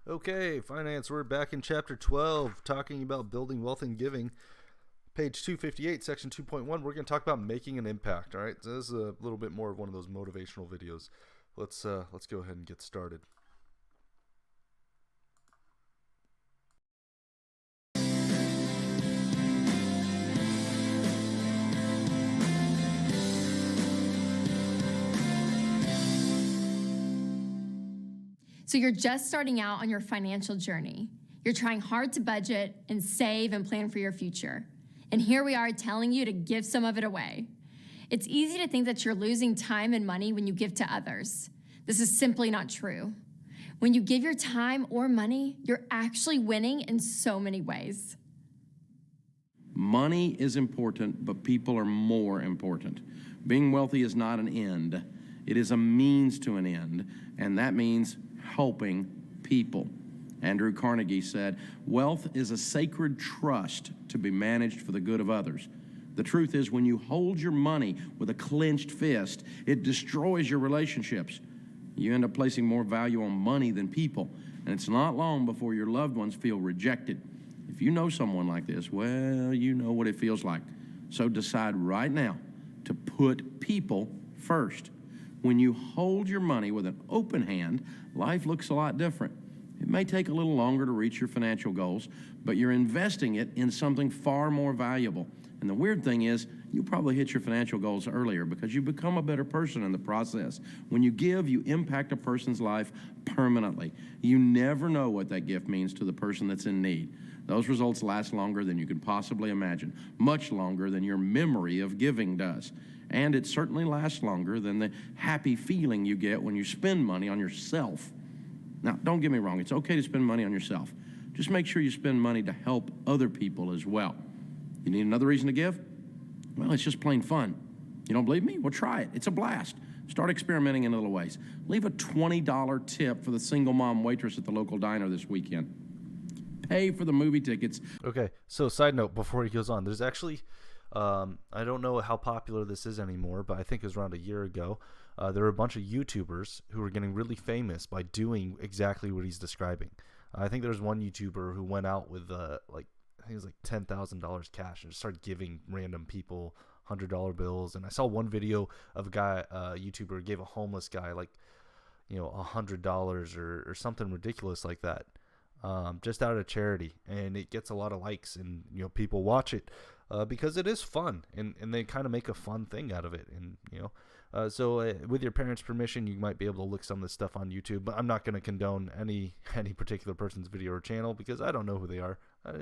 Okay, finance, we're back in chapter 12, talking about building wealth and giving. Page 258, section 2.1, we're going to talk about making an impact, all right? So this is a little bit more of one of those motivational videos. Let's go ahead and get started. So you're just starting out on your financial journey. You're trying hard to budget and save and plan for your future. And here we are telling you to give some of it away. It's easy to think that you're losing time and money when you give to others. This is simply not true. When you give your time or money, you're actually winning in so many ways. Money is important, but people are more important. Being wealthy is not an end. It is a means to an end, and that means helping people. Andrew Carnegie said, "Wealth is a sacred trust to be managed for the good of others." The truth is, when you hold your money with a clenched fist, it destroys your relationships. You end up placing more value on money than people, and it's not long before your loved ones feel rejected. If you know someone like this, well, you know what it feels like. So decide right now to put people first. When you hold your money with an open hand, life looks a lot different. It may take a little longer to reach your financial goals, but you're investing it in something far more valuable. And the weird thing is, you probably hit your financial goals earlier because you become a better person in the process. When you give, you impact a person's life permanently. You never know what that gift means to the person that's in need. Those results last longer than you could possibly imagine, much longer than your memory of giving does. And it certainly lasts longer than the happy feeling you get when you spend money on yourself. Now, don't get me wrong, it's okay to spend money on yourself. Just make sure you spend money to help other people as well. You need another reason to give? Well, it's just plain fun. You don't believe me? Well, try it. It's a blast. Start experimenting in little ways. Leave a $20 tip for the single mom waitress at the local diner this weekend. Pay for the movie tickets. Okay, so side note before he goes on, there's actually, I don't know how popular this is anymore, but I think it was around a year ago. There were a bunch of YouTubers who were getting really famous by doing exactly what he's describing. I think there was one YouTuber who went out with I think it was like $10,000 cash and just started giving random people $100 bills. And I saw one video of a guy, YouTuber, gave a homeless guy $100 or something ridiculous like that, just out of charity, and it gets a lot of likes, and people watch it because it is fun, and they kind of make a fun thing out of it, and so with your parents' permission, you might be able to look some of this stuff on YouTube, but I'm not going to condone any particular person's video or channel because I don't know who they are. I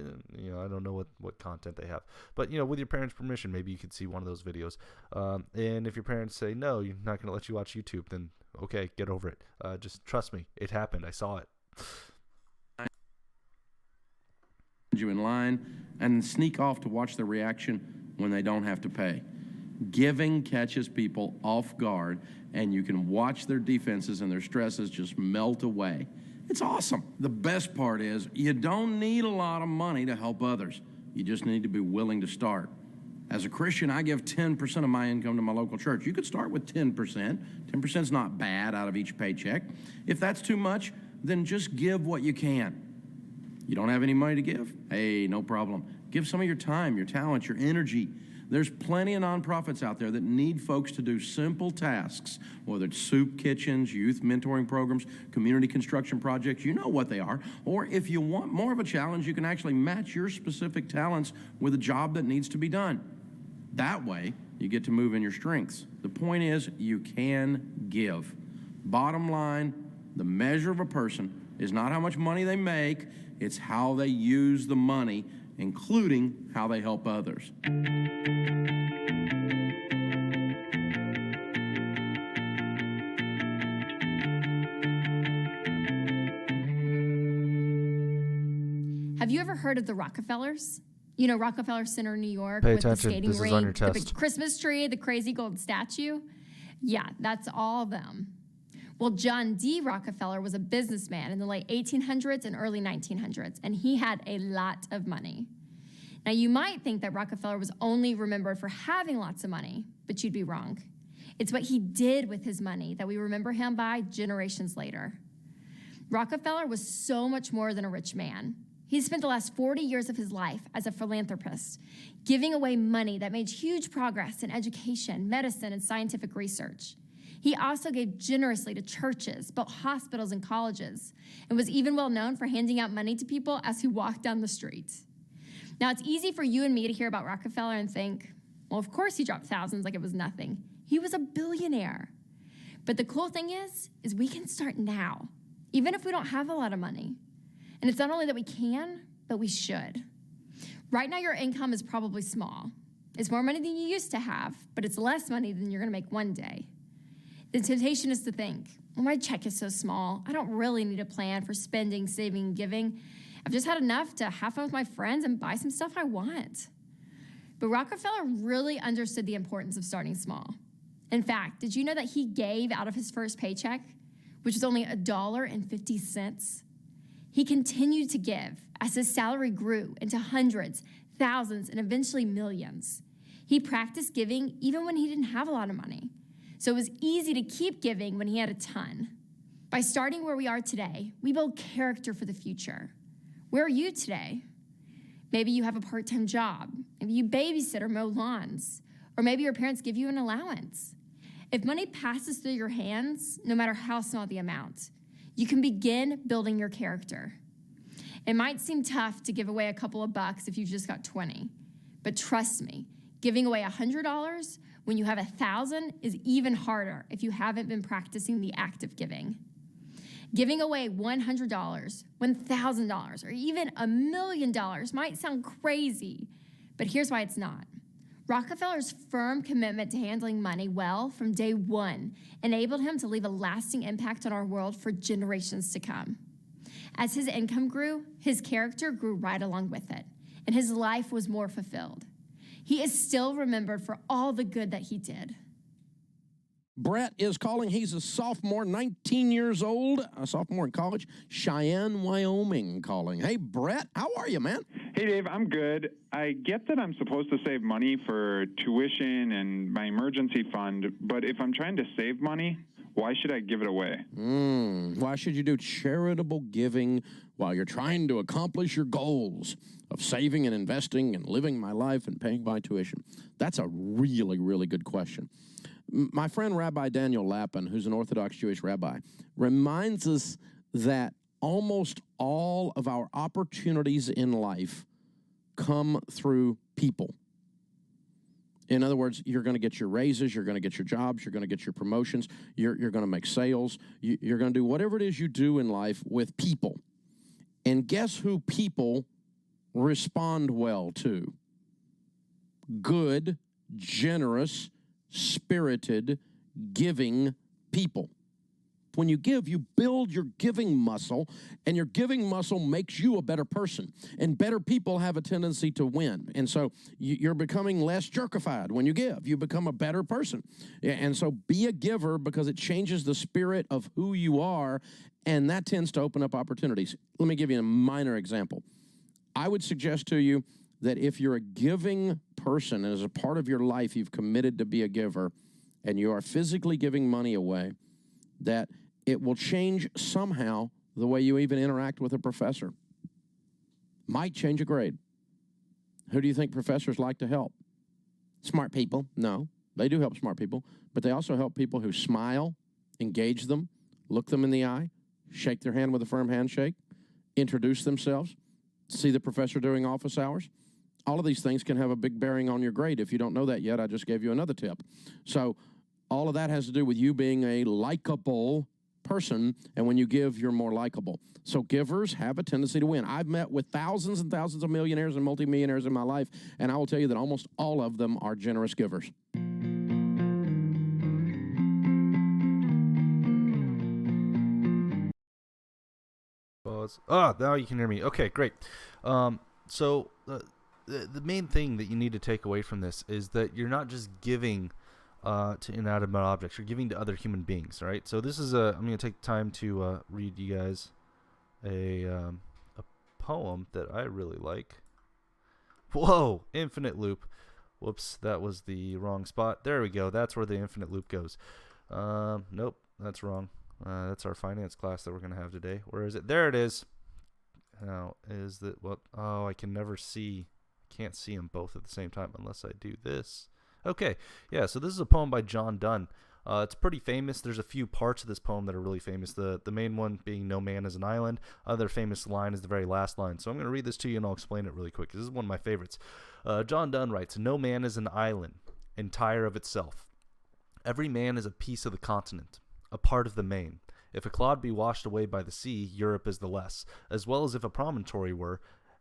don't know what content they have, but with your parents' permission, maybe you could see one of those videos. And if your parents say no, you're not going to let you watch YouTube, then okay, get over it. Just trust me, it happened. I saw it. You in line and sneak off to watch their reaction when they don't have to pay. Giving catches people off guard, and you can watch their defenses and their stresses just melt away. It's awesome. The best part is you don't need a lot of money to help others. You just need to be willing to start. As a Christian, I give 10% of my income to my local church. You could start with 10%. 10% is not bad out of each paycheck. If that's too much, then just give what you can. You don't have any money to give? Hey, no problem. Give some of your time, your talent, your energy. There's plenty of nonprofits out there that need folks to do simple tasks, whether it's soup kitchens, youth mentoring programs, community construction projects, you know what they are. Or if you want more of a challenge, you can actually match your specific talents with a job that needs to be done. That way, you get to move in your strengths. The point is, you can give. Bottom line, the measure of a person is not how much money they make, it's how they use the money, including how they help others. Have you ever heard of the Rockefellers? Rockefeller Center in New York Pay with attention. the skating This is rink, on your the test. big Christmas tree, the crazy gold statue? Yeah, that's all of them. Well, John D. Rockefeller was a businessman in the late 1800s and early 1900s, and he had a lot of money. Now, you might think that Rockefeller was only remembered for having lots of money, but you'd be wrong. It's what he did with his money that we remember him by generations later. Rockefeller was so much more than a rich man. He spent the last 40 years of his life as a philanthropist, giving away money that made huge progress in education, medicine, and scientific research. He also gave generously to churches, built hospitals and colleges, and was even well known for handing out money to people as he walked down the street. Now, it's easy for you and me to hear about Rockefeller and think, well, of course he dropped thousands like it was nothing. He was a billionaire. But the cool thing is we can start now, even if we don't have a lot of money. And it's not only that we can, but we should. Right now, your income is probably small. It's more money than you used to have, but it's less money than you're gonna make one day. The temptation is to think, well, my check is so small. I don't really need a plan for spending, saving, and giving. I've just had enough to have fun with my friends and buy some stuff I want. But Rockefeller really understood the importance of starting small. In fact, did you know that he gave out of his first paycheck, which was only $1.50? He continued to give as his salary grew into hundreds, thousands, and eventually millions. He practiced giving even when he didn't have a lot of money. So it was easy to keep giving when he had a ton. By starting where we are today, we build character for the future. Where are you today? Maybe you have a part-time job. Maybe you babysit or mow lawns. Or maybe your parents give you an allowance. If money passes through your hands, no matter how small the amount, you can begin building your character. It might seem tough to give away a couple of bucks if you just got 20, but trust me, giving away $100 when you have 1,000 is even harder if you haven't been practicing the act of giving. Giving away $100, $1,000, or even $1 million might sound crazy, but here's why it's not. Rockefeller's firm commitment to handling money well from day one enabled him to leave a lasting impact on our world for generations to come. As his income grew, his character grew right along with it, and his life was more fulfilled. He is still remembered for all the good that he did. Brett is calling. He's a sophomore, 19 years old, a sophomore in college, Cheyenne, Wyoming calling. Hey, Brett, how are you, man? Hey, Dave, I'm good. I get that I'm supposed to save money for tuition and my emergency fund, but if I'm trying to save money, why should I give it away? Why should you do charitable giving while you're trying to accomplish your goals of saving and investing and living my life and paying my tuition? That's a really, really good question. My friend Rabbi Daniel Lapin, who's an Orthodox Jewish rabbi, reminds us that almost all of our opportunities in life come through people. In other words, you're going to get your raises, you're going to get your jobs, you're going to get your promotions, you're going to make sales, you're going to do whatever it is you do in life with people. And guess who people respond well to? Good, generous, spirited, giving people. When you give, you build your giving muscle, and your giving muscle makes you a better person. And better people have a tendency to win. And so you're becoming less jerkified when you give. You become a better person. And so be a giver because it changes the spirit of who you are, and that tends to open up opportunities. Let me give you a minor example. I would suggest to you that if you're a giving person and as a part of your life you've committed to be a giver and you are physically giving money away, that it will change somehow the way you even interact with a professor. Might change a grade. Who do you think professors like to help? Smart people? No, they do help smart people, but they also help people who smile, engage them, look them in the eye, shake their hand with a firm handshake, introduce themselves, see the professor during office hours. All of these things can have a big bearing on your grade. If you don't know that yet, I just gave you another tip. So all of that has to do with you being a likable person, and when you give, you're more likable. So givers have a tendency to win. I've met with thousands and thousands of millionaires and multimillionaires in my life, and I will tell you that almost all of them are generous givers. Now you can hear me. Okay, great. So the main thing that you need to take away from this is that you're not just giving to inanimate objects. You're giving to other human beings, right? So this is I'm going to take time to read you guys a poem that I really like. Whoa, infinite loop. Whoops, that was the wrong spot. There we go. That's where the infinite loop goes. Nope, that's wrong. That's our finance class that we're going to have today. Where is it? There it is. Now, is that what? Oh, I can never see. Can't see them both at the same time unless I do this. Okay. Yeah, so this is a poem by John Donne. It's pretty famous. There's a few parts of this poem that are really famous. The main one being "No man is an island." Other famous line is the very last line. So I'm going to read this to you and I'll explain it really quick. This is one of my favorites. John Donne writes, "No man is an island, entire of itself. Every man is a piece of the continent, a part of the main. If a clod be washed away by the sea, Europe is the less, as well as if a promontory were,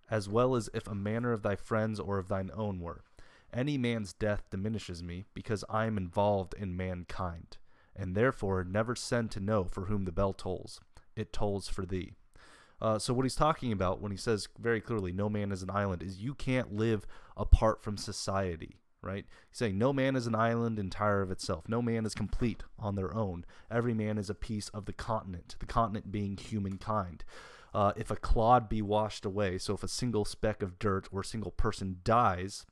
as well as if a manor of thy friends or of thine own were. Any man's death diminishes me, because I am involved in mankind, and therefore never send to know for whom the bell tolls. It tolls for thee." So what he's talking about when he says very clearly, no man is an island, is you can't live apart from society. Right? He's saying no man is an island entire of itself. No man is complete on their own. Every man is a piece of the continent being humankind. If a clod be washed away, so if a single speck of dirt or a single person dies,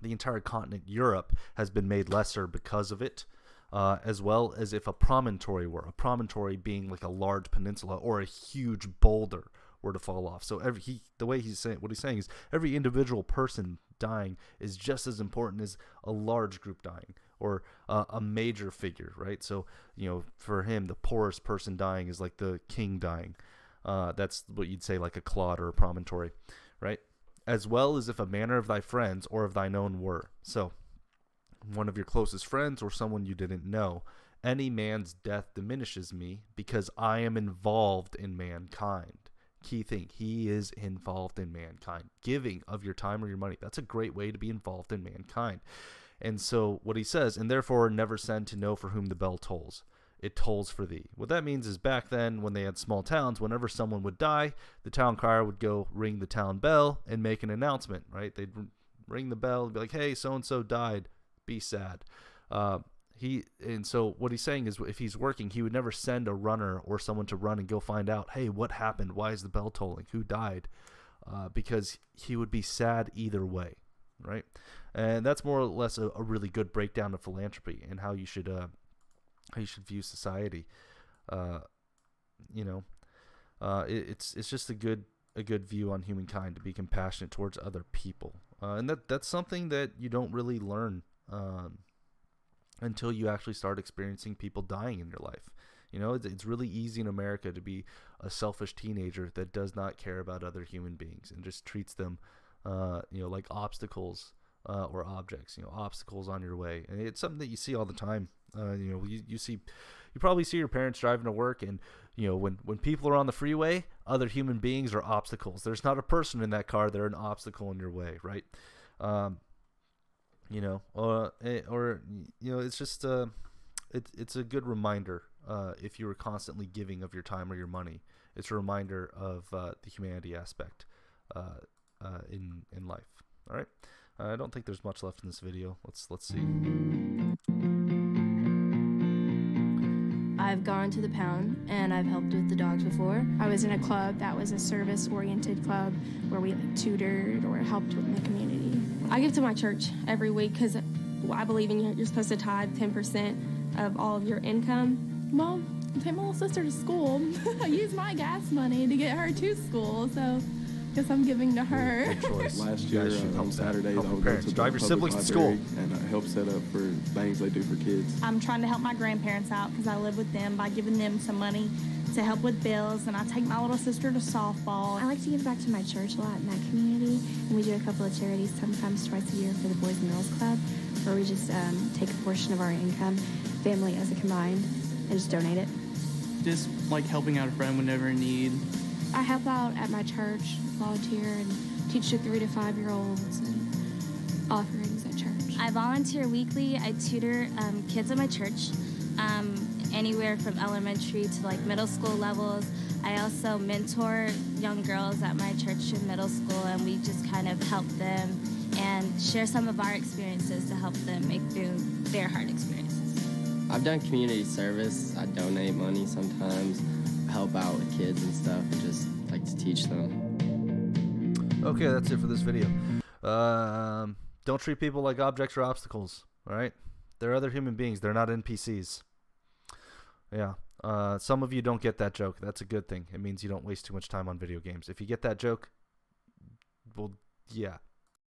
the entire continent, Europe, has been made lesser because of it, as well as if a promontory were. A promontory being like a large peninsula or a huge boulder were to fall off. So what he's saying is every individual person dying is just as important as a large group dying or a major figure, right? So, for him, the poorest person dying is like the king dying. That's what you'd say like a clod or a promontory, right? As well as if a manor of thy friends or of thine own were. So, one of your closest friends or someone you didn't know. Any man's death diminishes me because I am involved in mankind. Key thing, he is involved in mankind. Giving of your time or your money, that's a great way to be involved in mankind. And so what he says, and therefore never send to know for whom the bell tolls. It tolls for thee. What that means is back then when they had small towns, whenever someone would die, the town crier would go ring the town bell and make an announcement, right? They'd ring the bell and be like, hey, so-and-so died. Be sad. And so what he's saying is if he's working, he would never send a runner or someone to run and go find out, hey, what happened? Why is the bell tolling? Who died? Because he would be sad either way, right? And that's more or less a really good breakdown of philanthropy and how you should view society. It's just a good view on humankind, to be compassionate towards other people, and that's something that you don't really learn until you actually start experiencing people dying in your life. It's really easy in America to be a selfish teenager that does not care about other human beings and just treats them, like obstacles or objects. Obstacles on your way, and it's something that you see all the time. You probably see your parents driving to work, and when people are on the freeway, other human beings are obstacles. There's not a person in that car; they're an obstacle in your way, right? It's just it's a good reminder. If you were constantly giving of your time or your money, it's a reminder of the humanity aspect in life. All right, I don't think there's much left in this video. Let's see. I've gone to the pound and I've helped with the dogs before. I was in a club that was a service-oriented club where we tutored or helped with the community. I give to my church every week because I believe you're supposed to tithe 10% of all of your income. Well, I take my little sister to school. I use my gas money to get her to school, so I guess I'm giving to her. Good choice. Last year on Saturdays, I would go to drive your the siblings to school and help set up for things they do for kids. I'm trying to help my grandparents out because I live with them by giving them some money to help with bills, and I take my little sister to softball. I like to give back to my church a lot in that community, and we do a couple of charities sometimes twice a year for the Boys and Girls Club, where we just take a portion of our income, family as a combined, and just donate it. Just like helping out a friend whenever in need. I help out at my church, volunteer, and teach the 3 to 5 year olds and offerings at church. I volunteer weekly. I tutor kids at my church, anywhere from elementary to like middle school levels. I also mentor young girls at my church in middle school, and we just kind of help them and share some of our experiences to help them make through their hard experiences. I've done community service. I donate money sometimes, help out with kids and stuff, and just like to teach them. Okay, that's it for this video. Don't treat people like objects or obstacles, all right? They're other human beings. They're not NPCs. Yeah. Some of you don't get that joke. That's a good thing. It means you don't waste too much time on video games. If you get that joke, well, yeah,